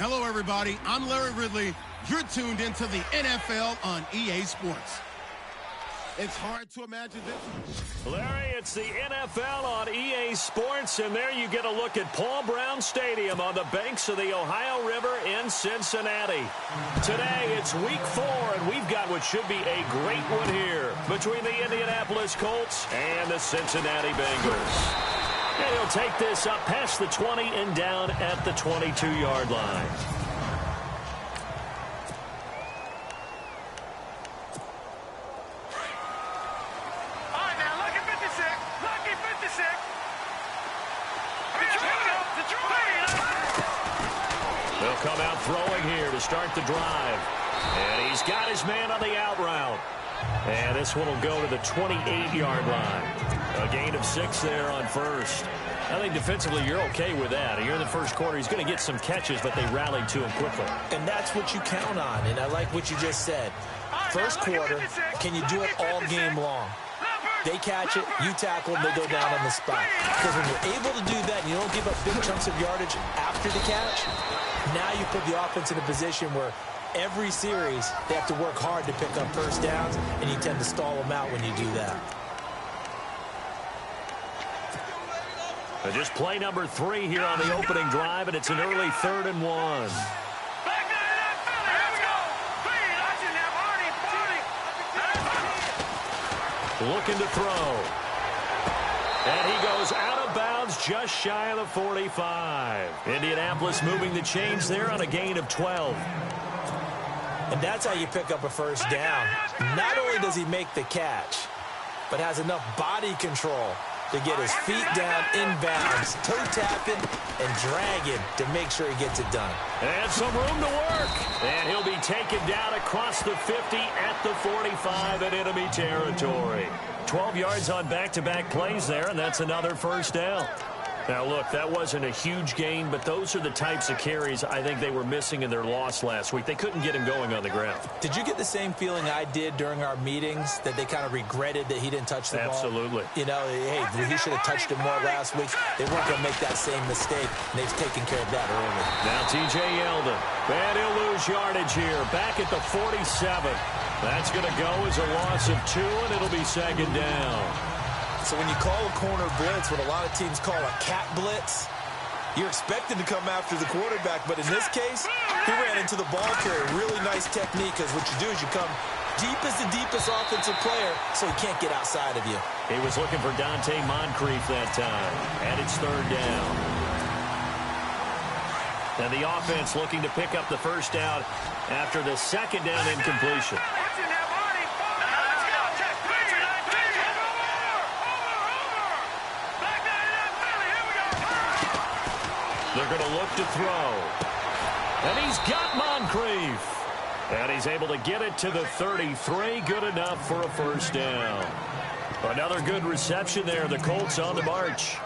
Hello, everybody. I'm Larry Ridley. You're tuned into the NFL on EA Sports. It's hard to imagine this. Larry, it's the NFL on EA Sports, and there you get a look at Paul Brown Stadium on the banks of the Ohio River in Cincinnati. Today, it's week 4, and we've got what should be a great one here between the Indianapolis Colts and the Cincinnati Bengals. And he'll take this up past the 20 and down at the 22-yard line. They'll come out throwing here to start the drive. And he's got his man on the out route. And this one will go to the 28-yard line. A gain of 6 there on first. I think defensively you're okay with that. You're in the first quarter. He's going to get some catches, but they rallied to him quickly. And that's what you count on, and I like what you just said. First quarter, can you do it all game long? They catch it, you tackle them, they go down on the spot. Because when you're able to do that and you don't give up big chunks of yardage after the catch, now you put the offense in a position where every series they have to work hard to pick up first downs, and you tend to stall them out when you do that. Just play number 3 here on the opening drive, and it's an early 3rd and 1. Looking to throw. And he goes out of bounds just shy of the 45. Indianapolis moving the chains there on a gain of 12. And that's how you pick up a first down. Not only does he make the catch, but has enough body control to get his feet down inbounds, toe tapping and dragging to make sure he gets it done. And some room to work. And he'll be taken down across the 50 at the 45 in enemy territory. 12 yards on back-to-back plays there, and that's another first down. Now, look, that wasn't a huge gain, but those are the types of carries I think they were missing in their loss last week. They couldn't get him going on the ground. Did you get the same feeling I did during our meetings, that they kind of regretted that he didn't touch the ball? Absolutely. You know, hey, he should have touched it more last week. They weren't going to make that same mistake, and they've taken care of that early. Now T.J. Yeldon, and he'll lose yardage here, back at the 47. That's going to go as a loss of 2, and it'll be 2nd down. So when you call a corner blitz, what a lot of teams call a cat blitz, you're expected to come after the quarterback. But in this case, he ran into the ball carrier. Really nice technique, because what you do is you come deep as the deepest offensive player, so he can't get outside of you. He was looking for Dante Moncrief that time, and it's 3rd down. And the offense looking to pick up the first down after the 2nd down incompletion. They're going to look to throw. And he's got Moncrief. And he's able to get it to the 33. Good enough for a first down. Another good reception there. The Colts on the march.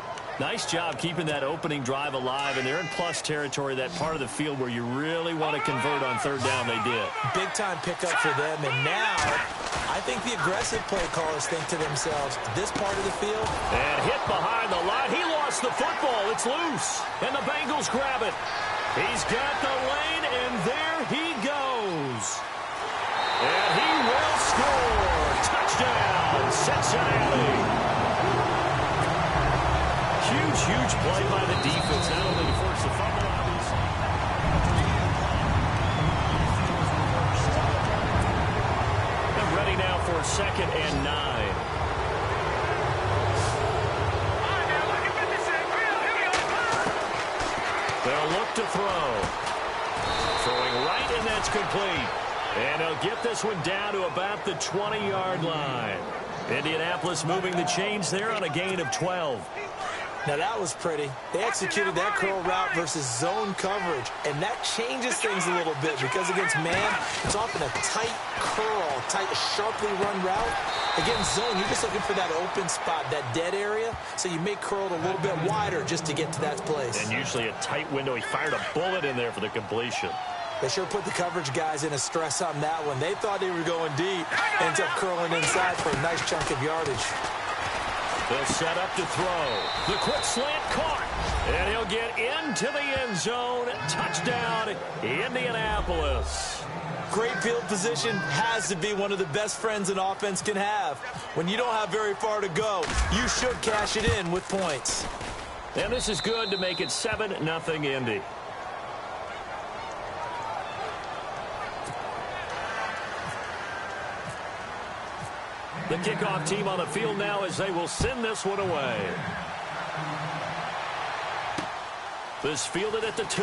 Nice job keeping that opening drive alive. And they're in plus territory, that part of the field where you really want to convert on 3rd down. They did. Big-time pickup for them. And now, I think the aggressive play callers think to themselves, this part of the field. And hit behind the line. He lost the football. It's loose. And the Bengals grab it. He's got the lane, and there he goes. And he will score. Touchdown, Cincinnati. Huge play by the defense, not only to force the fumble, obviously. They're ready now for 2nd and 9. They'll look to throw. Throwing right, and that's complete. And they'll get this one down to about the 20-yard line. Indianapolis moving the chains there on a gain of 12. Now, that was pretty. They executed that curl route versus zone coverage, and that changes things a little bit because against man, it's often a tight curl, tight, sharply run route. Against zone, you're just looking for that open spot, that dead area, so you may curl it a little bit wider just to get to that place. And usually a tight window. He fired a bullet in there for the completion. They sure put the coverage guys in a stress on that one. They thought they were going deep, ends up curling inside for a nice chunk of yardage. They'll set up to throw. The quick slant caught. And he'll get into the end zone. Touchdown, Indianapolis. Great field position has to be one of the best friends an offense can have. When you don't have very far to go, you should cash it in with points. And this is good to make it 7-0 Indy. The kickoff team on the field now as they will send this one away. This fielded at the 2.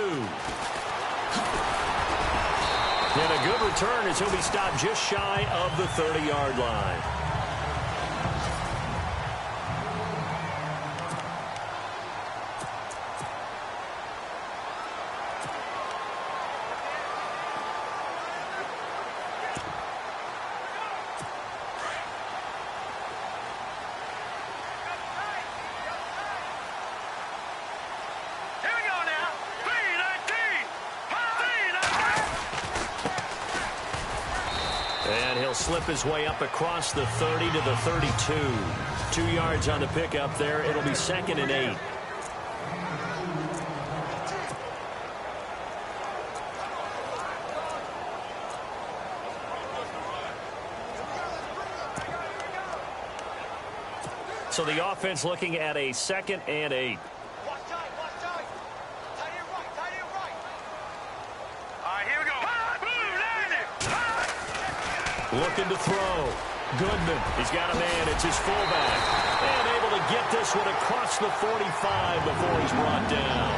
And a good return as he'll be stopped just shy of the 30-yard line. And he'll slip his way up across the 30 to the 32. 2 yards on the pickup there. It'll be 2nd and 8. So the offense looking at a 2nd and 8. Looking to throw. Goodman. He's got a man. It's his fullback. And able to get this one across the 45 before he's brought down.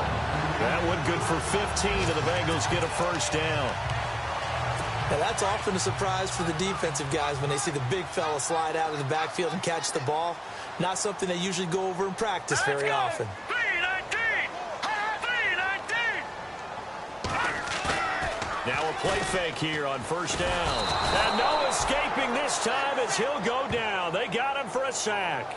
That one good for 15, and the Bengals get a first down. Now that's often a surprise for the defensive guys when they see the big fella slide out of the backfield and catch the ball. Not something they usually go over in practice very often. Now a play fake here on first down. And no escaping this time as he'll go down. They got him for a sack.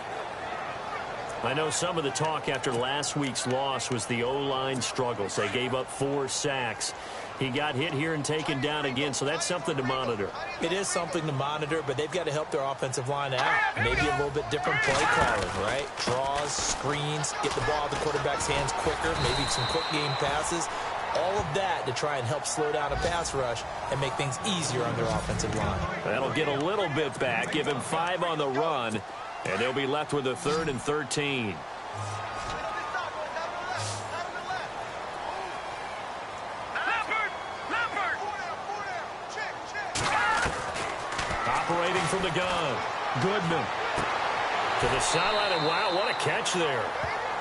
I know some of the talk after last week's loss was the O-line struggles. They gave up 4 sacks. He got hit here and taken down again, so that's something to monitor. It is something to monitor, but they've got to help their offensive line out. Maybe a little bit different play calling, right? Draws, screens, get the ball out of the quarterback's hands quicker, maybe some quick game passes. All of that to try and help slow down a pass rush and make things easier on their offensive line. That'll get a little bit back, give him 5 on the run, and they'll be left with a 3rd and 13. Operating from the gun. Goodman to the sideline, and wow, what a catch there.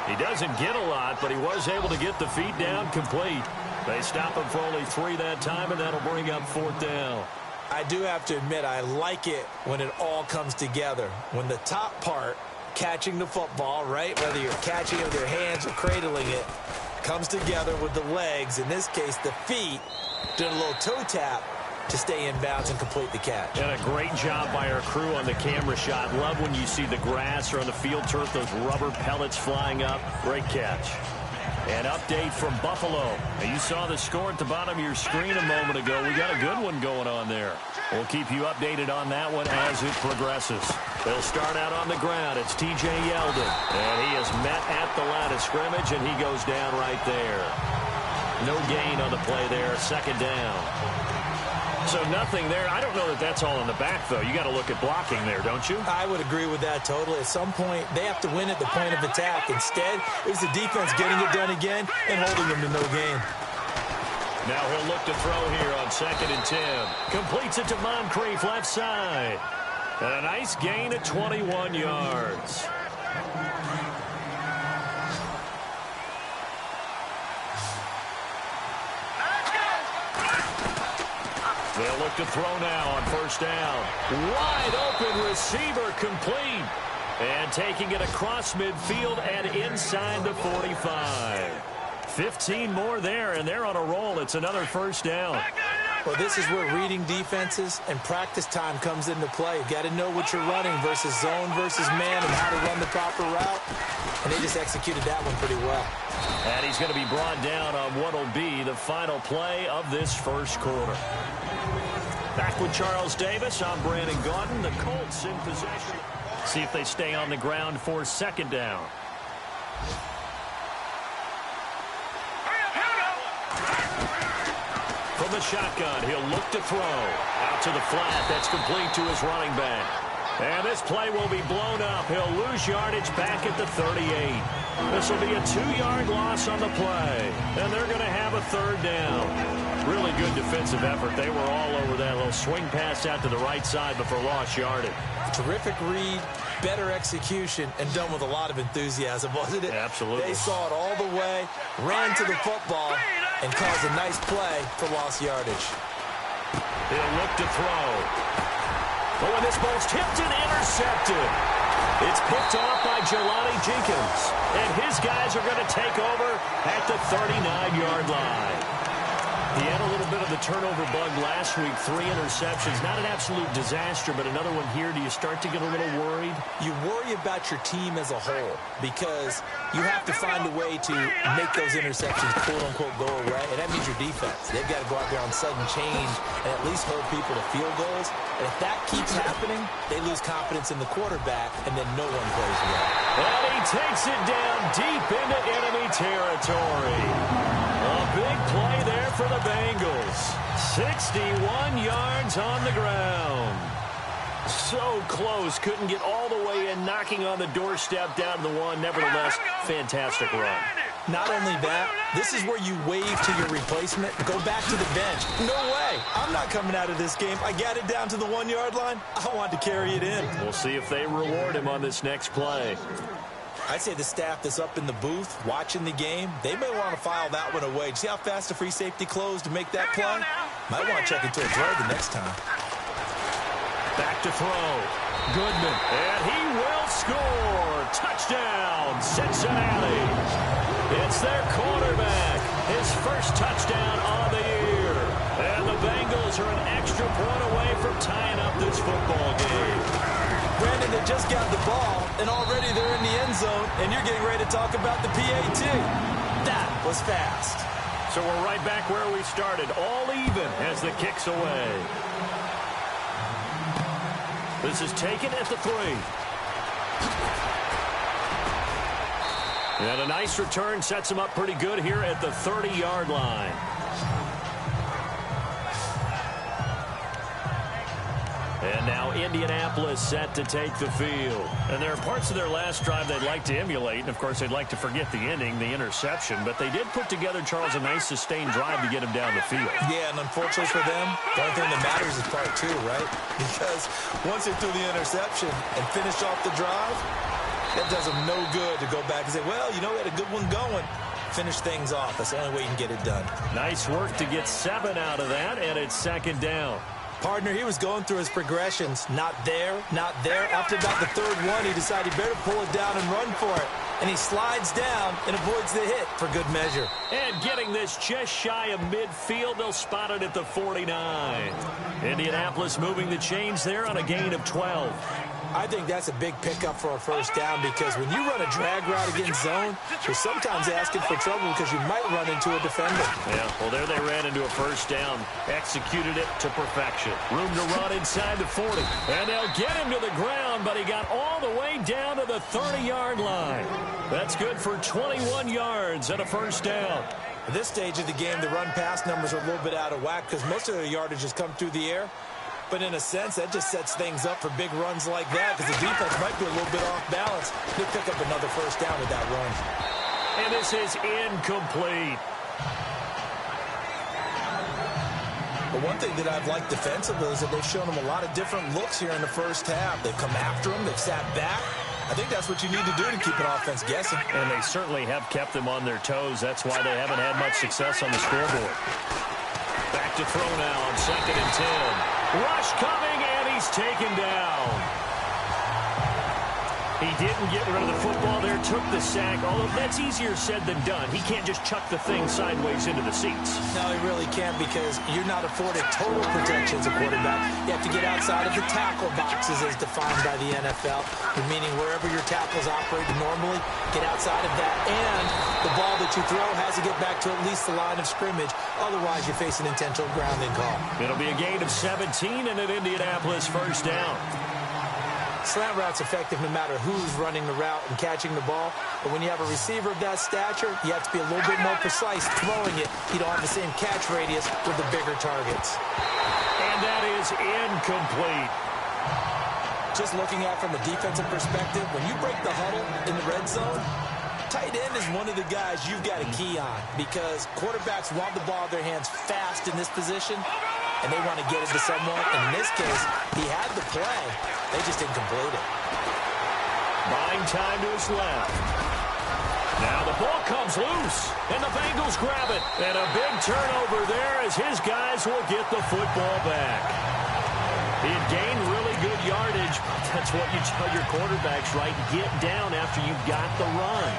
He doesn't get a lot, but he was able to get the feet down complete. They stop him for only 3 that time, and that'll bring up 4th down. I do have to admit, I like it when it all comes together. When the top part, catching the football, right, whether you're catching it with your hands or cradling it, comes together with the legs, in this case the feet, doing a little toe tap to stay in bounds and complete the catch. And a great job by our crew on the camera shot. Love when you see the grass or on the field turf, those rubber pellets flying up. Great catch. An update from Buffalo. Now, you saw the score at the bottom of your screen a moment ago. We got a good one going on there. We'll keep you updated on that one as it progresses. They'll start out on the ground. It's T.J. Yeldon. And he is met at the line of scrimmage, and he goes down right there. No gain on the play there. 2nd down. So nothing there. I don't know that that's all in the back, though. You got to look at blocking there, don't you? I would agree with that totally. At some point, they have to win at the point of attack. Instead, it was the defense getting it done again and holding them to no gain. Now he'll look to throw here on 2nd and 10. Completes it to Moncrief, left side. And a nice gain at 21 yards. They'll look to throw now on first down. Wide open receiver complete. And taking it across midfield and inside the 45. 15 more there, and they're on a roll. It's another first down. Well, this is where reading defenses and practice time comes into play. You've got to know what you're running versus zone versus man and how to run the proper route. And they just executed that one pretty well. And he's going to be brought down on what will be the final play of this first quarter. Back with Charles Davis. I'm Brandon Gaudin. The Colts in possession. See if they stay on the ground for second down. From the shotgun, he'll look to throw. Out to the flat. That's complete to his running back. And this play will be blown up. He'll lose yardage back at the 38. This will be a 2-yard loss on the play. And they're going to have a third down. Really good defensive effort. They were all over that little swing pass out to the right side before lost yardage. Terrific read, better execution, and done with a lot of enthusiasm, wasn't it? Absolutely. They saw it all the way, ran to the football, and caused a nice play for lost yardage. He'll look to throw. Oh, and this ball's tipped and intercepted. It's picked off by Jelani Jenkins. And his guys are going to take over at the 39-yard line. He had a little bit of the turnover bug last week, 3 interceptions. Not an absolute disaster, but another one here. Do you start to get a little worried? You worry about your team as a whole because you have to find a way to make those interceptions, quote-unquote, go away, and that means your defense. They've got to go out there on sudden change and at least hold people to field goals. And if that keeps happening, they lose confidence in the quarterback, and then no one plays well. And he takes it down deep into enemy territory. A big play there for the Bengals. 61 yards on the ground. So close. Couldn't get all the way in, knocking on the doorstep down to the 1. Nevertheless, fantastic run. Not only that, this is where you wave to your replacement, go back to the bench. No way. I'm not coming out of this game. I got it down to the 1-yard line. I want to carry it in. We'll see if they reward him on this next play. I'd say the staff that's up in the booth watching the game, they may want to file that one away. See how fast the free safety closed to make that play? Might want to check into a throw the next time. Back to throw. Goodman. And he will score. Touchdown, Cincinnati. It's their quarterback. His first touchdown of the year. And the Bengals are an extra point away from tying up this football game. Brandon, they just got the ball, and already they're in the end zone, and you're getting ready to talk about the PAT. That was fast. So we're right back where we started, all even as the kick's away. This is taken at the 3. And a nice return sets him up pretty good here at the 30-yard line. And now Indianapolis set to take the field. And there are parts of their last drive they'd like to emulate. And, of course, they'd like to forget the ending, the interception. But they did put together, Charles, a nice sustained drive to get him down the field. Yeah, and unfortunately for them, the only thing that matters is part 2, right? Because once they threw the interception and finished off the drive, that does them no good to go back and say, well, you know, we had a good one going. Finish things off. That's the only way you can get it done. Nice work to get 7 out of that, and it's second down. Partner, he was going through his progressions. Not there, not there. After about the 3rd one, he decided he better pull it down and run for it. And he slides down and avoids the hit for good measure. And getting this just shy of midfield, they'll spot it at the 49. Indianapolis moving the chains there on a gain of 12. I think that's a big pickup for a first down because when you run a drag route against zone, you're sometimes asking for trouble because you might run into a defender. Yeah, well, there they ran into a first down. Executed it to perfection. Room to run inside the 40. And they'll get him to the ground, but he got all the way down to the 30-yard line. That's good for 21 yards and a first down. At this stage of the game, the run-pass numbers are a little bit out of whack because most of their yardage has come through the air. But in a sense, that just sets things up for big runs like that because the defense might be a little bit off balance. They'll pick up another first down with that run. And this is incomplete. But one thing that I've liked defensively is that they've shown them a lot of different looks here in the first half. They've come after them. They've sat back. I think that's what you need to do to keep an offense guessing. And they certainly have kept them on their toes. That's why they haven't had much success on the scoreboard. Back to throw now on 2nd and 10. Rush coming, and he's taken down. He didn't get rid of the football there, took the sack, although that's easier said than done. He can't just chuck the thing sideways into the seats. No, he really can't because you're not afforded total protection as a quarterback. You have to get outside of the tackle boxes as defined by the NFL, meaning wherever your tackles operate normally, get outside of that, and the ball that you throw has to get back to at least the line of scrimmage. Otherwise, you face an intentional grounding call. It'll be a gain of 17 and an Indianapolis first down. Slant route's effective no matter who's running the route and catching the ball. But when you have a receiver of that stature, you have to be a little bit more precise throwing it. You don't have the same catch radius with the bigger targets. And that is incomplete. Just looking at it from a defensive perspective, when you break the huddle in the red zone, tight end is one of the guys you've got to key on because quarterbacks want the ball in their hands fast in this position, and they want to get it to someone. And in this case, he had the play. They just didn't complete it. Buying time to his left. Now the ball comes loose, and the Bengals grab it. And a big turnover there as his guys will get the football back. He had gained really good yardage. That's what you tell your quarterbacks, right? Get down after you've got the run.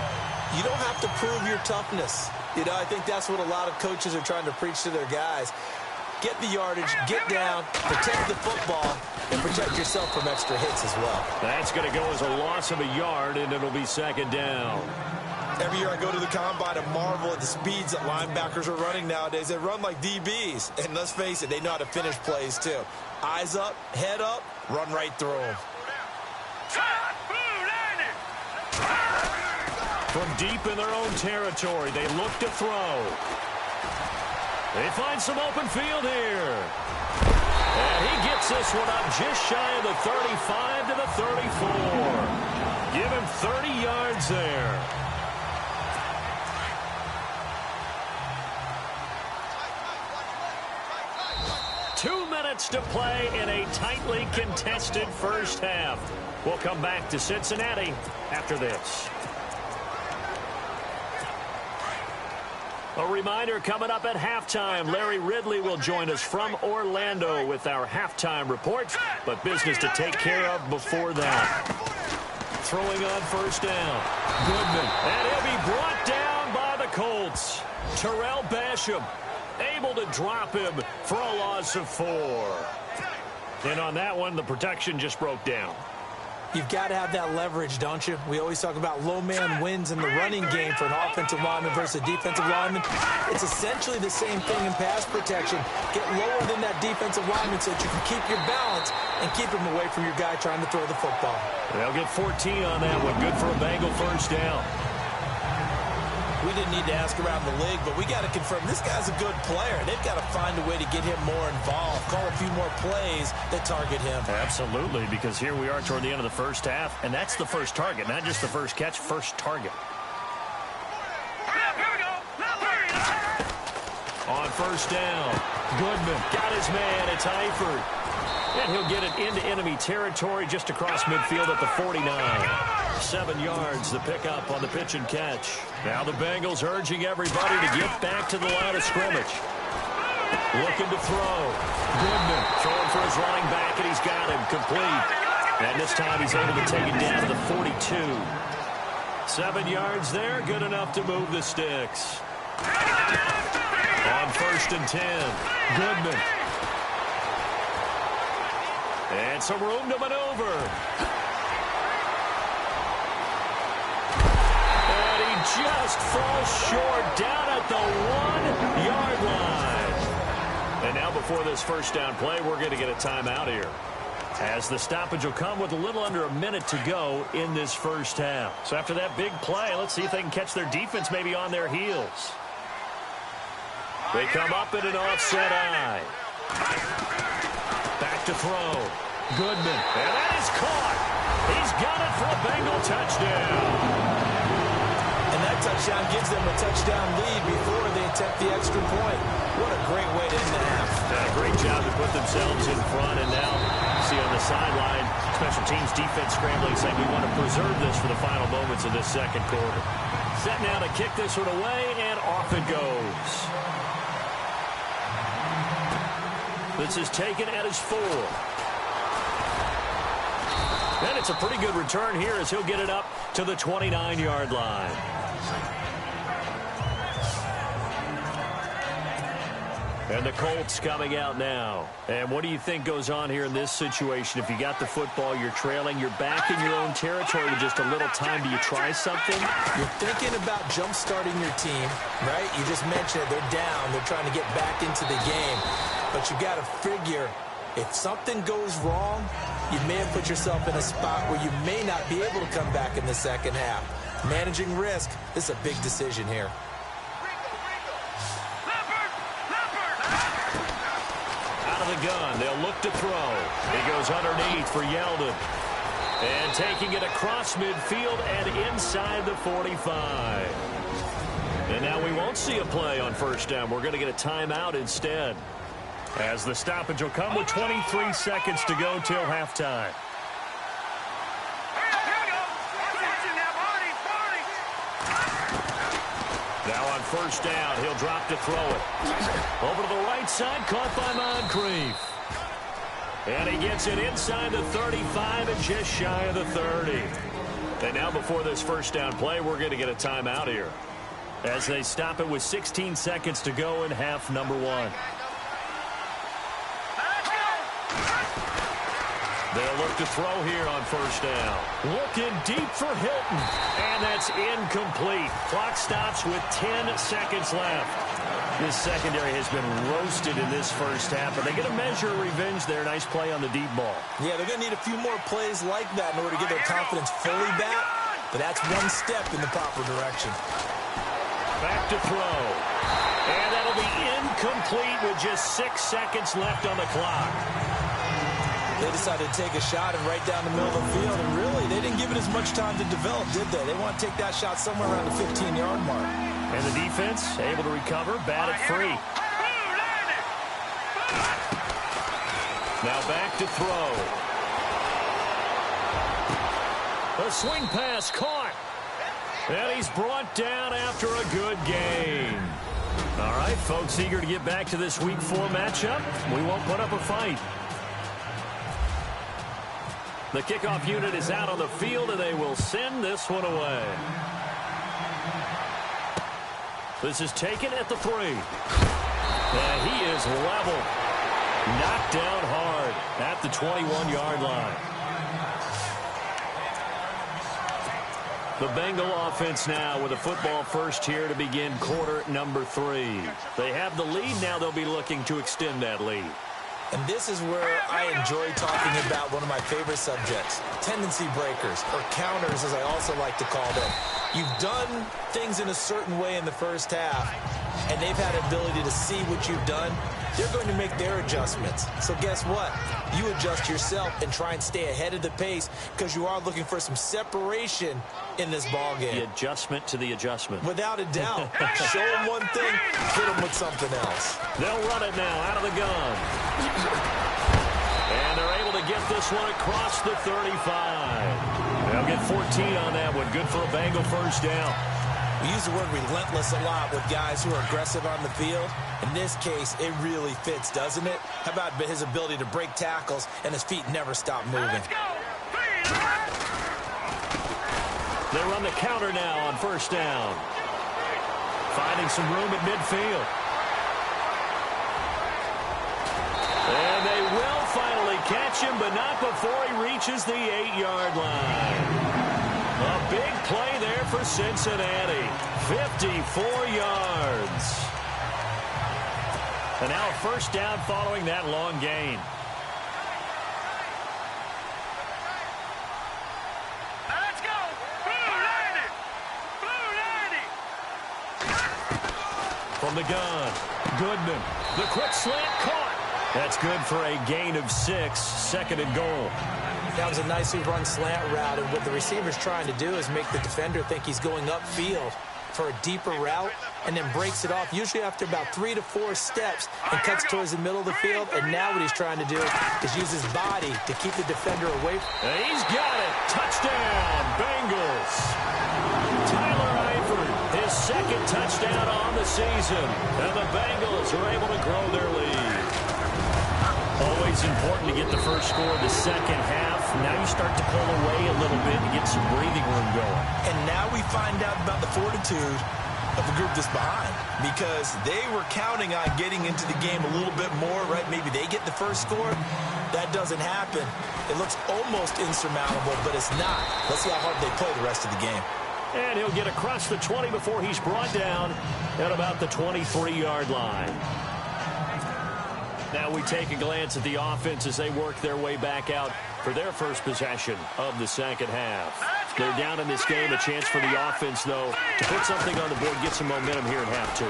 You don't have to prove your toughness. You know, I think that's what a lot of coaches are trying to preach to their guys. Get the yardage, get down, protect the football, and protect yourself from extra hits as well. That's going to go as a loss of a yard, and it'll be second down. Every year I go to the combine and marvel at the speeds that linebackers are running nowadays. They run like DBs. And let's face it, they know how to finish plays too. Eyes up, head up, run right through them. From deep in their own territory, they look to throw. They find some open field here. And he gets this one up just shy of the 35 to the 34. Give him 30 yards there. Two minutes to play in a tightly contested first half. We'll come back to Cincinnati after this. A reminder coming up at halftime. Larry Ridley will join us from Orlando with our halftime report, but business to take care of before that. Throwing on first down. Goodman. And he'll be brought down by the Colts. Terrell Basham able to drop him for a loss of 4. And on that one, the protection just broke down. You've got to have that leverage, don't you? We always talk about low man wins in the running game for an offensive lineman versus a defensive lineman. It's essentially the same thing in pass protection. Get lower than that defensive lineman so that you can keep your balance and keep him away from your guy trying to throw the football. They'll get 14 on that one. Good for a Bengal first down. We didn't need to ask around the league, but we got to confirm this guy's a good player. They've got to find a way to get him more involved, call a few more plays that target him. Absolutely, because here we are toward the end of the first half, and that's the first target, not just the first catch, first target. On first down, Goodman got his man. It's Eifert. And he'll get it into enemy territory just across midfield at the 49. 7 yards the pickup on the pitch and catch. Now the Bengals urging everybody to get back to the line of scrimmage. Looking to throw. Goodman throwing for his running back, and he's got him complete. And this time he's able to take it down to the 42. 7 yards there, good enough to move the sticks. On first and 10, Goodman. And some room to maneuver. And he just falls short down at the 1-yard line. And now before this first down play, we're going to get a timeout here, as the stoppage will come with a little under a minute to go in this first half. So after that big play, let's see if they can catch their defense maybe on their heels. They come up in an offset eye. Back to throw. Goodman. And that is caught. He's got it for a Bengal touchdown. And that touchdown gives them a touchdown lead before they attempt the extra point. What a great way to end the half. Great job to put themselves in front. And now, see on the sideline, special teams defense scrambling, saying we want to preserve this for the final moments of this second quarter. Set now to kick this one away, and off it goes. This is taken at his 4. And it's a pretty good return here as he'll get it up to the 29-yard line. And the Colts coming out now. And what do you think goes on here in this situation? If you got the football, you're trailing, you're back in your own territory with just a little time. Do you try something? You're thinking about jump-starting your team, right? You just mentioned it. They're down. They're trying to get back into the game. But you got to figure If something goes wrong, you may have put yourself in a spot where you may not be able to come back in the second half. Managing risk, this is a big decision here. Out of the gun, they'll look to throw. He goes underneath for Yeldon. And taking it across midfield and inside the 45. And now we won't see a play on first down. We're going to get a timeout instead, as the stoppage will come with 23 seconds to go till halftime. Now on first down, he'll drop to throw it. Over to the right side, caught by Moncrief. And he gets it inside the 35 and just shy of the 30. And now before this first down play, we're going to get a timeout here, as they stop it with 16 seconds to go in half number one. They'll look to throw here on first down. Looking deep for Hilton. And that's incomplete. Clock stops with 10 seconds left. This secondary has been roasted in this first half, but they get a measure of revenge there. Nice play on the deep ball. Yeah, they're going to need a few more plays like that in order to get their confidence fully back, but that's one step in the proper direction. Back to throw. And that'll be incomplete with just 6 seconds left on the clock. They decided to take a shot and right down the middle of the field, and really, they didn't give it as much time to develop, did they? They want to take that shot somewhere around the 15-yard mark. And the defense able to recover, bat it free. Now back to throw. A swing pass caught. And he's brought down after a good game. All right, folks, eager to get back to this Week 4 matchup. We won't put up a fight. The kickoff unit is out on the field, and they will send this one away. This is taken at the 3. And he is level. Knocked down hard at the 21-yard line. The Bengal offense now with a football first here to begin quarter number 3. They have the lead. Now they'll be looking to extend that lead. And this is where I enjoy talking about one of my favorite subjects, tendency breakers, or counters as I also like to call them. You've done things in a certain way in the first half, and they've had the ability to see what you've done. They're going to make their adjustments. So guess what? You adjust yourself and try and stay ahead of the pace, because you are looking for some separation in this ballgame. The adjustment to the adjustment. Without a doubt. Show them one thing, hit them with something else. They'll run it now out of the gun. And they're able to get this one across the 35. They'll get 14 on that one. Good for a Bengal first down. We use the word relentless a lot with guys who are aggressive on the field. In this case, it really fits, doesn't it? How about his ability to break tackles and his feet never stop moving? They run the counter now on first down. Finding some room at midfield. And they will finally catch him, but not before he reaches the 8-yard line. A big play there for Cincinnati. 54 yards. And now a first down following that long gain. Let's go. Blue 90. From the gun, Goodman. The quick slant caught. That's good for a gain of 6, second and goal. That was a nicely run slant route, and what the receiver's trying to do is make the defender think he's going upfield for a deeper route, and then breaks it off, usually after about 3 to 4 steps, and cuts towards the middle of the field. And now what he's trying to do is use his body to keep the defender away. And he's got it. Touchdown, Bengals. Tyler Eifert, his second touchdown on the season, and the Bengals are able to grow their lead. Always important to get the first score of the second half. Now you start to pull away a little bit and get some breathing room going. And now we find out about the fortitude of the group that's behind, because they were counting on getting into the game a little bit more, right? Maybe they get the first score. That doesn't happen. It looks almost insurmountable, but it's not. Let's see how hard they play the rest of the game. And he'll get across the 20 before he's brought down at about the 23-yard line. Now we take a glance at the offense as they work their way back out for their first possession of the second half. They're down in this game. A chance for the offense, though, to put something on the board, get some momentum here in half two.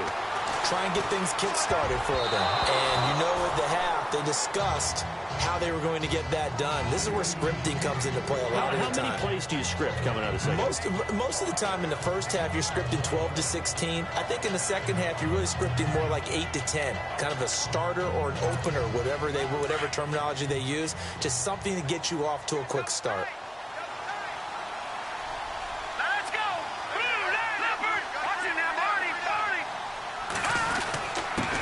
Try and get things kick-started for them. And you know at the half, they discussed how they were going to get that done. This is where scripting comes into play a lot of the time. How many plays do you script coming out of the second? Most of the time in the first half, you're scripting 12 to 16. I think in the second half, you're really scripting more like 8 to 10. Kind of a starter or an opener, whatever terminology they use. Just something to get you off to a quick start.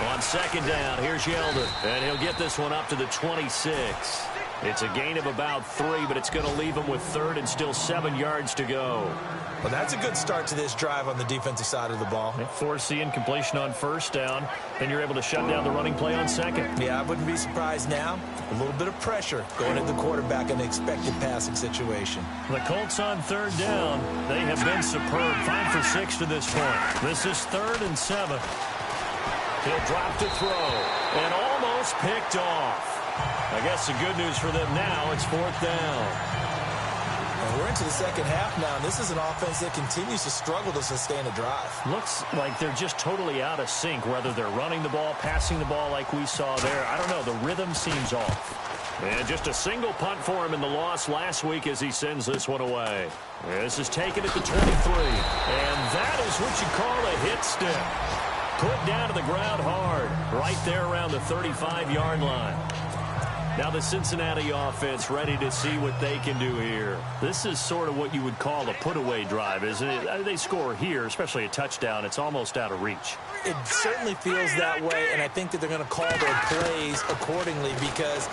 On second down, here's Yeldon, and he'll get this one up to the 26. It's a gain of about 3, but it's going to leave him with third and still 7 yards to go. Well, that's a good start to this drive on the defensive side of the ball. Force the incompletion on first down, then you're able to shut down the running play on second. Yeah, I wouldn't be surprised now. A little bit of pressure going at the quarterback in an expected passing situation. The Colts on third down. They have been superb. 5 for 6 to this point. This is 3rd and 7. He'll drop to throw, and almost picked off. I guess the good news for them now, it's 4th down. And we're into the second half now, and this is an offense that continues to struggle to sustain a drive. Looks like they're just totally out of sync, whether they're running the ball, passing the ball like we saw there. I don't know, the rhythm seems off. And just a single punt for him in the loss last week as he sends this one away. This is taken at the 23, and that is what you call a hit stick. Put down to the ground hard, right there around the 35-yard line. Now the Cincinnati offense ready to see what they can do here. This is sort of what you would call a put-away drive, isn't it? They score here, especially a touchdown. It's almost out of reach. It certainly feels that way, and I think that they're going to call their plays accordingly because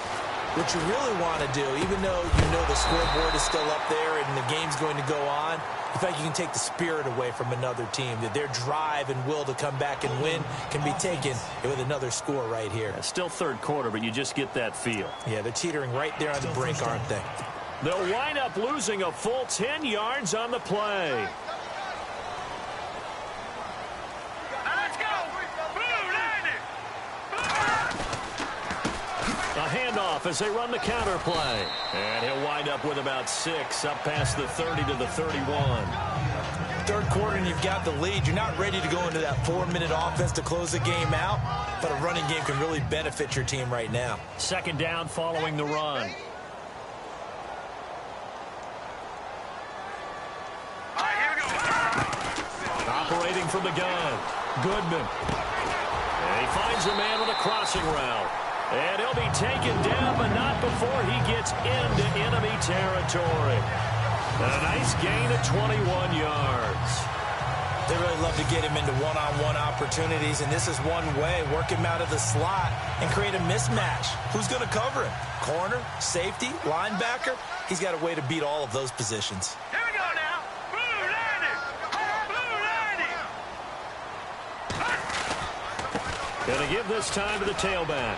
what you really want to do, even though you know the scoreboard is still up there and the game's going to go on, in fact, you can take the spirit away from another team, that their drive and will to come back and win can be taken with another score right here. Still third quarter, but you just get that feel. Yeah, they're teetering right there on the brink, aren't they? They'll wind up losing a full 10 yards on the play. A handoff as they run the counter play. And he'll wind up with about 6 up past the 30 to the 31. Third quarter and you've got the lead. You're not ready to go into that 4-minute offense to close the game out, but a running game can really benefit your team right now. Second down following the run. Operating from the gun. Goodman. And he finds a man with a crossing route. And he'll be taken down, but not before he gets into enemy territory. And a nice gain of 21 yards. They really love to get him into one-on-one opportunities, and this is one way. Work him out of the slot and create a mismatch. Who's going to cover him? Corner, safety, linebacker? He's got a way to beat all of those positions. Here we go now. Blue landing. Blue landing. Going to give this time to the tailback.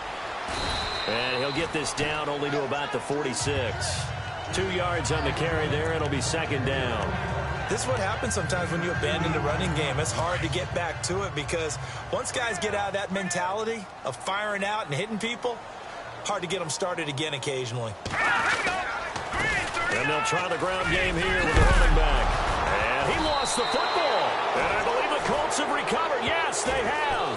And he'll get this down only to about the 46. 2 yards on the carry there. It'll be second down. This is what happens sometimes when you abandon the running game. It's hard to get back to it because once guys get out of that mentality of firing out and hitting people, hard to get them started again occasionally. And they'll try the ground game here with the running back. And he lost the football. And I believe the Colts have recovered. Yes, they have.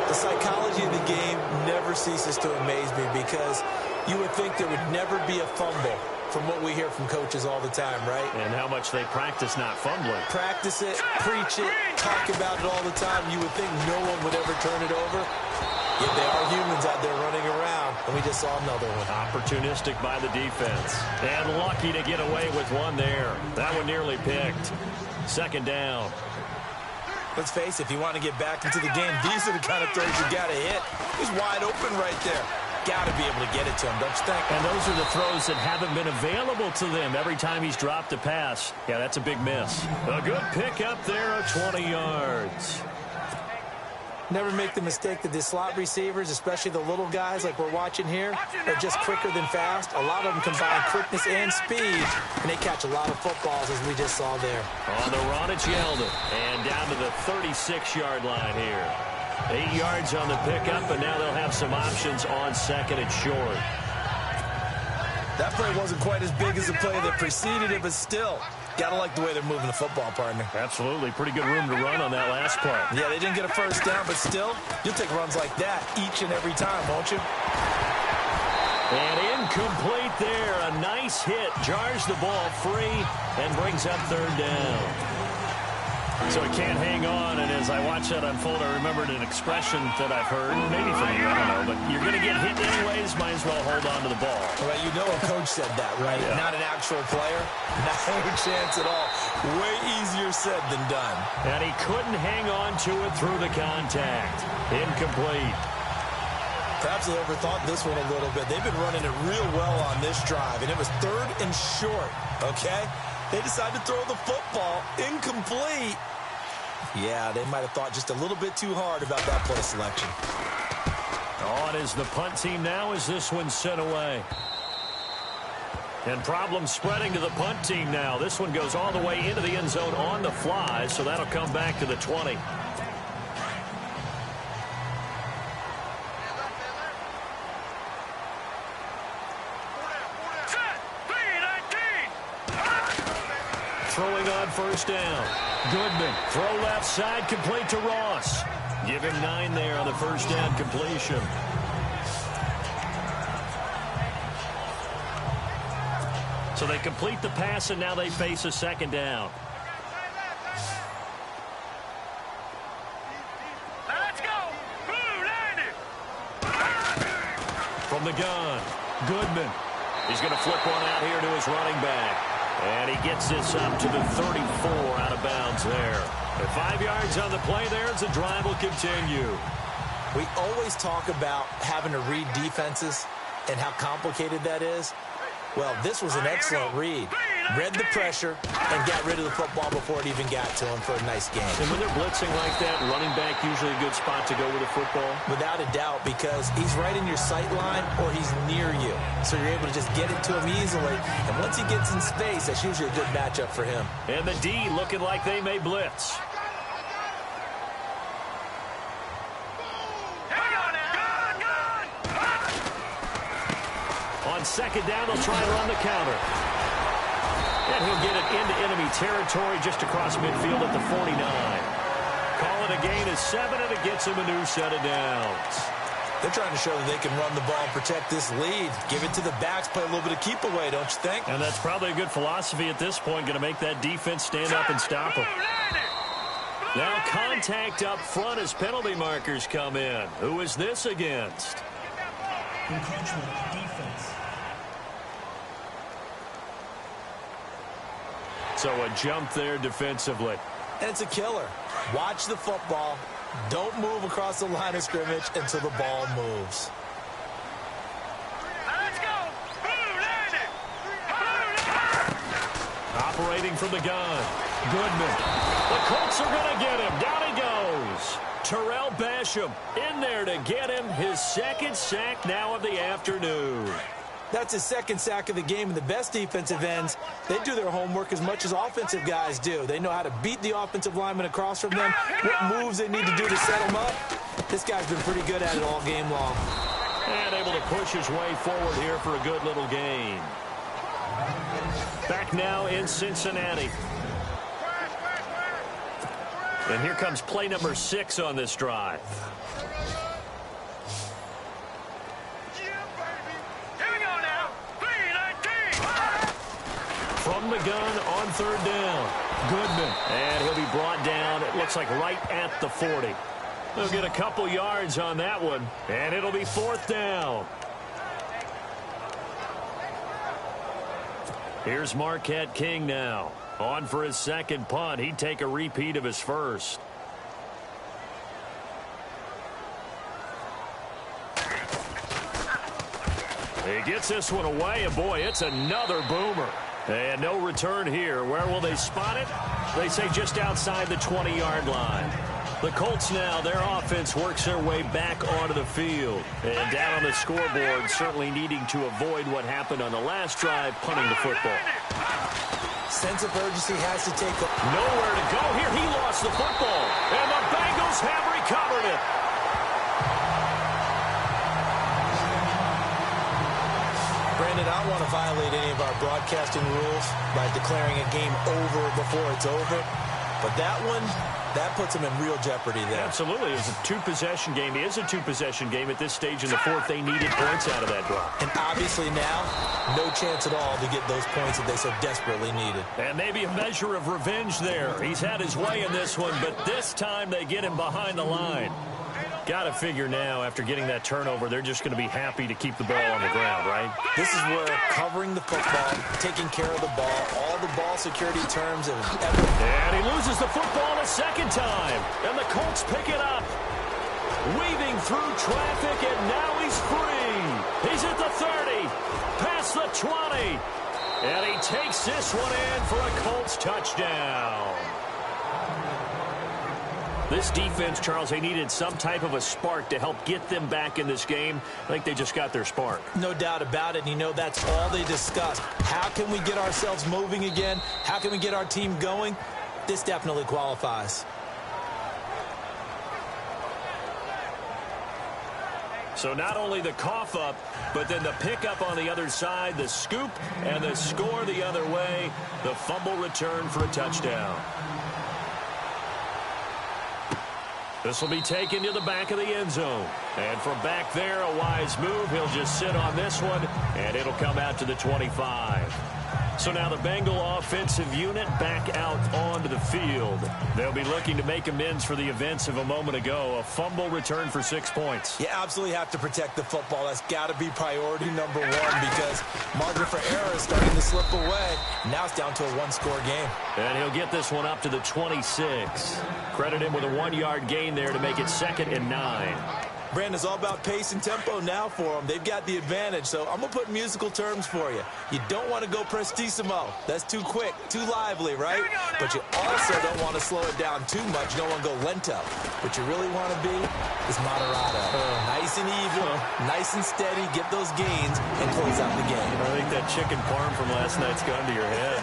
The psychology of the game never ceases to amaze me because you would think there would never be a fumble from what we hear from coaches all the time, right? And how much they practice not fumbling. Practice it, preach it, talk about it all the time. You would think no one would ever turn it over. Yet they are humans out there running around, and we just saw another one. Opportunistic by the defense. And lucky to get away with one there. That one nearly picked. Second down. Let's face it, if you want to get back into the game, these are the kind of throws you got to hit. He's wide open right there. Got to be able to get it to him, don't you think? And those are the throws that haven't been available to them every time he's dropped a pass. Yeah, that's a big miss. A good pick up there of 20 yards. Never make the mistake that the slot receivers, especially the little guys like we're watching here, are just quicker than fast. A lot of them combine quickness and speed, and they catch a lot of footballs, as we just saw there. On the run, it's Yeldon. And down to the 36-yard line here. 8 yards on the pickup, and now they'll have some options on second and short. That play wasn't quite as big as the play that preceded it, but still, gotta like the way they're moving the football, partner. Absolutely. Pretty good room to run on that last play. Yeah, they didn't get a first down, but still, you'll take runs like that each and every time, won't you? And incomplete there. A nice hit. Jars the ball free and brings up third down. So it can't hang on, and as I watch that unfold, I remembered an expression that I've heard, maybe from you, I don't know, but you're going to get hit anyways, might as well hold on to the ball. Well, you know a coach said that, right? Yeah. Not an actual player. Not a chance at all. Way easier said than done. And he couldn't hang on to it through the contact. Incomplete. Perhaps they overthought this one a little bit. They've been running it real well on this drive, and it was third and short, okay? They decided to throw the football. Incomplete. Yeah, they might have thought just a little bit too hard about that play selection. On is the punt team now as this one's sent away. And problems spreading to the punt team now. This one goes all the way into the end zone on the fly, so that'll come back to the 20. Throwing on first down. Goodman. Throw left side, complete to Ross. Give him 9 there on the first down completion. So they complete the pass, and now they face a second down. Let's go. Blue From the gun, Goodman. He's going to flip one out here to his running back. And he gets this up to the 34 out of bounds there. The 5 yards on the play there as the drive will continue. We always talk about having to read defenses and how complicated that is. Well, this was an excellent read. Read the pressure and got rid of the football before it even got to him for a nice game. And when they're blitzing like that, running back usually a good spot to go with the football? Without a doubt, because he's right in your sight line or he's near you. So you're able to just get it to him easily. And once he gets in space, that's usually a good matchup for him. And the D looking like they may blitz. On second down, they'll try and run the counter. And he'll get it into enemy territory just across midfield at the 49. Call it a gain of 7, and it gets him a new set of downs. They're trying to show that they can run the ball and protect this lead. Give it to the backs, play a little bit of keep away, don't you think? And that's probably a good philosophy at this point, going to make that defense stand up and stop them. Now contact up front as penalty markers come in. Who is this against? Encroachment defense. So a jump there defensively. And it's a killer. Watch the football. Don't move across the line of scrimmage until the ball moves. Let's go. Operating from the gun. Goodman. The Colts are going to get him. Down he goes. Terrell Basham in there to get him his second sack now of the afternoon. That's his second sack of the game, and the best defensive ends, they do their homework as much as offensive guys do. They know how to beat the offensive lineman across from them, what moves they need to do to set them up. This guy's been pretty good at it all game long. And able to push his way forward here for a good little gain. Back now in Cincinnati. And here comes play number 6 on this drive. From the gun on third down. Goodman. And he'll be brought down, it looks like right at the 40. They'll get a couple yards on that one, and it'll be fourth down. Here's Marquette King now. On for his second punt. He'd take a repeat of his first. He gets this one away, and boy, it's another boomer. And no return here. Where will they spot it? They say just outside the 20-yard line. The Colts now, their offense works their way back onto the field. And down on the scoreboard, certainly needing to avoid what happened on the last drive, punting the football. Sense of urgency has to take a... Nowhere to go here. He lost the football. And the Bengals have recovered it. broadcasting rules by declaring a game over before it's over. But that one, that puts them in real jeopardy there. Absolutely. It's a two-possession game. It is a two-possession game at this stage in the fourth. They needed points out of that drop. And obviously now, no chance at all to get those points that they so desperately needed. And maybe a measure of revenge there. He's had his way in this one, but this time they get him behind the line. Got to figure now, after getting that turnover, they're just going to be happy to keep the ball on the ground, right? This is where covering the football, taking care of the ball, all the ball security terms of ever. And he loses the football a second time. And the Colts pick it up. Weaving through traffic, and now he's free. He's at the 30, past the 20. And he takes this one in for a Colts touchdown. This defense, Charles, they needed some type of a spark to help get them back in this game. I think they just got their spark. No doubt about it. And you know, that's all they discussed. How can we get ourselves moving again? How can we get our team going? This definitely qualifies. So not only the cough up, but then the pickup on the other side, the scoop, and the score the other way. The fumble return for a touchdown. This will be taken to the back of the end zone. And from back there, a wise move. He'll just sit on this one, and it'll come out to the 25. So now the Bengal offensive unit back out onto the field. They'll be looking to make amends for the events of a moment ago. A fumble return for 6 points. You absolutely have to protect the football. That's got to be priority number one because margin for error is starting to slip away. Now it's down to a one-score game. And he'll get this one up to the 26. Credit him with a 1-yard gain there to make it 2nd and 9. Brandon, it's all about pace and tempo now for them. They've got the advantage, so I'm going to put musical terms for you. You don't want to go prestissimo. That's too quick, too lively, right? But you also don't want to slow it down too much. You don't want to go lento. What you really want to be is moderato. Nice and even, nice and steady, get those gains, and close out the game. I think that chicken parm from last night's gone to your head.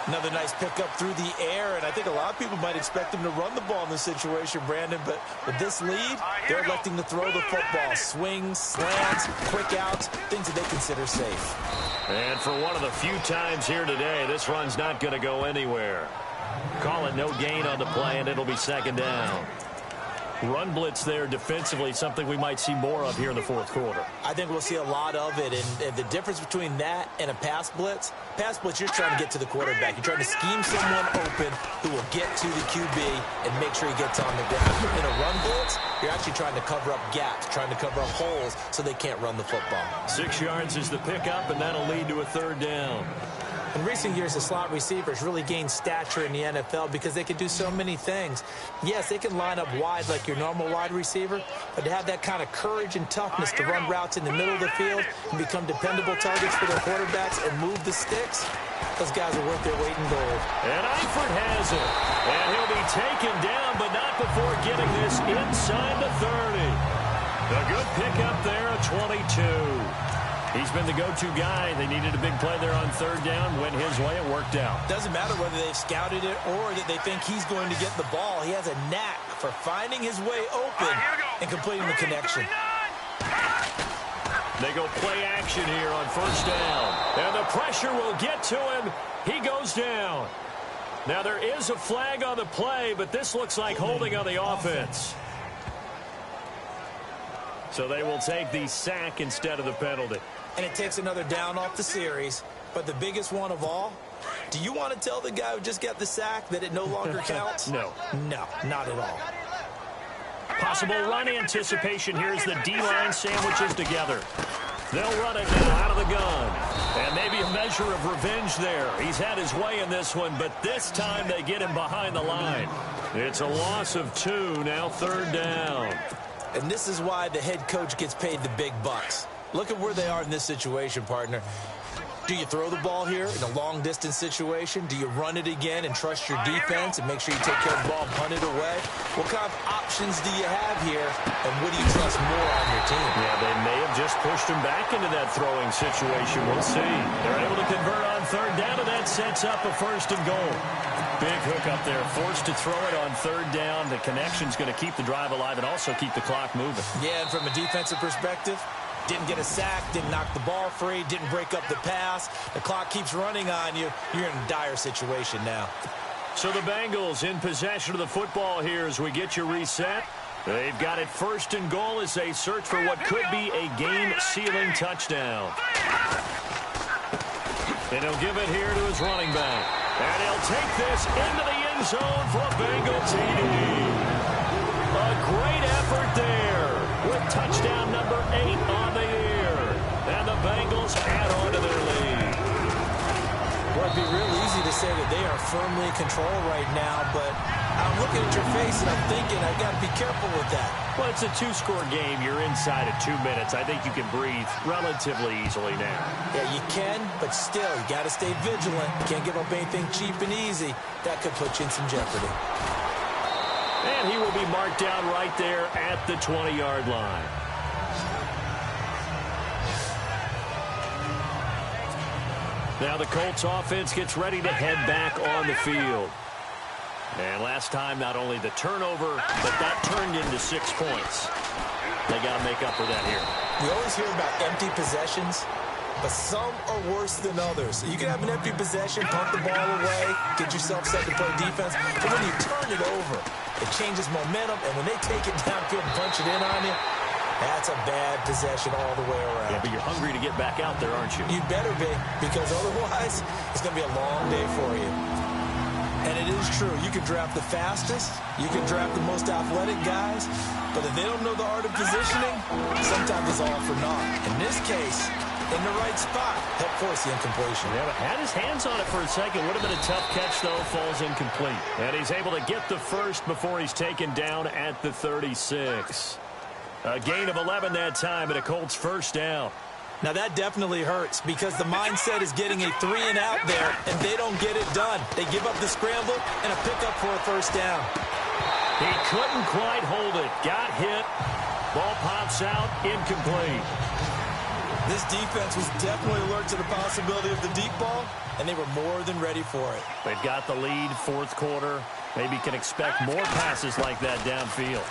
Another nice pickup through the air, and I think a lot of people might expect him to run the ball in this situation, Brandon, but with this lead, they're electing to throw the football. Swings, slants, quick outs, things that they consider safe. And for one of the few times here today, this run's not going to go anywhere. Call it no gain on the play, and it'll be 2nd down. Run blitz there defensively, something we might see more of here in the fourth quarter. I think we'll see a lot of it, and the difference between that and a pass blitz, you're trying to get to the quarterback. You're trying to scheme someone open who will get to the QB and make sure he gets on the ground. In a run blitz, you're actually trying to cover up gaps, trying to cover up holes so they can't run the football. 6 yards is the pickup, and that'll lead to a 3rd down. In recent years, the slot receivers really gained stature in the NFL because they can do so many things. Yes, they can line up wide like your normal wide receiver, but to have that kind of courage and toughness to run routes in the middle of the field and become dependable targets for their quarterbacks and move the sticks, those guys are worth their weight in gold. And Eifert has it. And he'll be taken down, but not before getting this inside the 30. A good pickup there, a 22. He's been the go-to guy. They needed a big play there on 3rd down. Went his way. It worked out. Doesn't matter whether they've scouted it or that they think he's going to get the ball. He has a knack for finding his way open and completing the connection. They go play action here on 1st down. And the pressure will get to him. He goes down. Now there is a flag on the play, but this looks like holding on the offense. So they will take the sack instead of the penalty. And it takes another down off the series. But the biggest one of all, do you want to tell the guy who just got the sack that it no longer counts? No. No, not at all. Possible run anticipation. Here's the D-line sandwiches together. They'll run it now out of the gun. And maybe a measure of revenge there. He's had his way in this one, but this time they get him behind the line. It's a loss of 2, now 3rd down. And this is why the head coach gets paid the big bucks. Look at where they are in this situation, partner. Do you throw the ball here in a long-distance situation? Do you run it again and trust your defense and make sure you take care of the ball and punt it away? What kind of options do you have here, and what do you trust more on your team? Yeah, they may have just pushed him back into that throwing situation. We'll see. They're able to convert on 3rd down, and that sets up a 1st and goal. Big hook up there, forced to throw it on 3rd down. The connection's going to keep the drive alive and also keep the clock moving. Yeah, and from a defensive perspective, Didn't get a sack, didn't knock the ball free, didn't break up the pass. The clock keeps running on you. You're in a dire situation now. So the Bengals in possession of the football here as we get you reset. They've got it first and goal as they search for what could be a game-sealing touchdown. And he'll give it here to his running back. And he'll take this into the end zone for a Bengal TD. A great effort there with touchdown number 8 on the year. And the Bengals add on to their lead. Well, it'd be real easy to say that they are firmly in control right now, but I'm looking at your face and I'm thinking I've got to be careful with that. Well, it's a 2-score game. You're inside of 2 minutes. I think you can breathe relatively easily now. Yeah, you can, but still, you got to stay vigilant. You can't give up anything cheap and easy. That could put you in some jeopardy. And he will be marked down right there at the 20-yard line. Now the Colts offense gets ready to head back on the field. And last time, not only the turnover, but that turned into 6 points. They got to make up for that here. We always hear about empty possessions, but some are worse than others. You can have an empty possession, pump the ball away, get yourself set to play defense, but when you turn it over, it changes momentum, and when they take it downfield and punch it in on you, that's a bad possession all the way around. Yeah, but you're hungry to get back out there, aren't you? You better be, because otherwise, it's going to be a long day for you. And it is true. You can draft the fastest. You can draft the most athletic guys. But if they don't know the art of positioning, sometimes it's all for naught. In this case, in the right spot, help force the incompletion. Yeah, but had his hands on it for a second. Would have been a tough catch, though. Falls incomplete. And he's able to get the first before he's taken down at the 36. A gain of 11 that time and a Colts first down. Now, that definitely hurts because the mindset is getting a 3-and-out there, and they don't get it done. They give up the scramble and a pickup for a first down. He couldn't quite hold it. Got hit. Ball pops out. Incomplete. This defense was definitely alert to the possibility of the deep ball, and they were more than ready for it. They've got the lead, fourth quarter. Maybe can expect more passes like that downfield.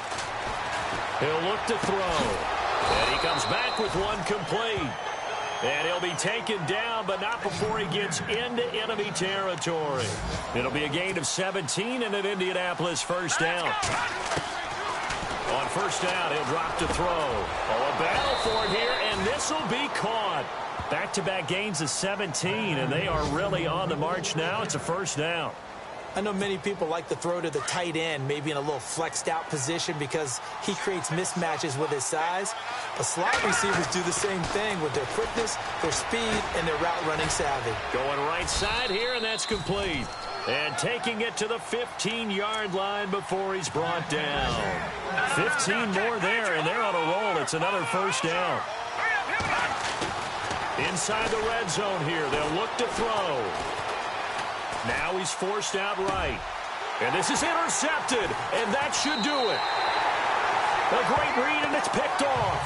He'll look to throw. And he comes back with one complete. And he'll be taken down, but not before he gets into enemy territory. It'll be a gain of 17 and an Indianapolis first down. On first down, he'll drop to throw. Oh, a battle for it here, and this will be caught. Back-to-back gains of 17, and they are really on the march now. It's a first down. I know many people like to throw to the tight end, maybe in a little flexed out position because he creates mismatches with his size. But slot receivers do the same thing with their quickness, their speed, and their route running savvy. Going right side here, and that's complete. And taking it to the 15-yard line before he's brought down. 15 more there, and they're on a roll. It's another first down. Inside the red zone here, they'll look to throw. Now he's forced out right. And this is intercepted, and that should do it. A great read, and it's picked off.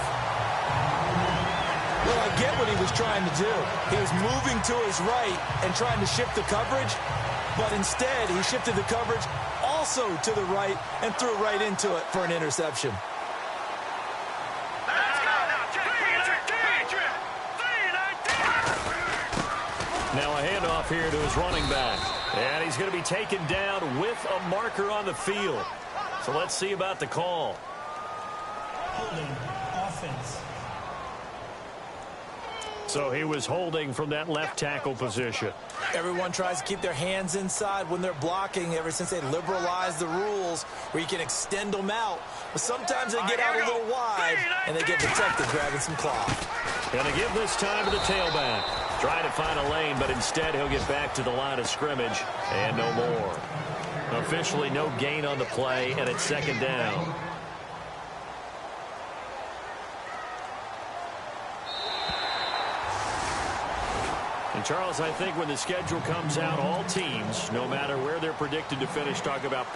Well, I get what he was trying to do. He was moving to his right and trying to shift the coverage, but instead he shifted the coverage also to the right and threw right into it for an interception. Now a handoff here to his running back. And he's going to be taken down with a marker on the field. So let's see about the call. Holding offense. So he was holding from that left tackle position. Everyone tries to keep their hands inside when they're blocking ever since they liberalized the rules where you can extend them out. But sometimes they get out a little wide and they get detected grabbing some cloth. Going to give this time to the tailback. Trying to find a lane, but instead he'll get back to the line of scrimmage and no more. Officially no gain on the play, and it's second down. And Charles, I think when the schedule comes out, all teams, no matter where they're predicted to finish, talk about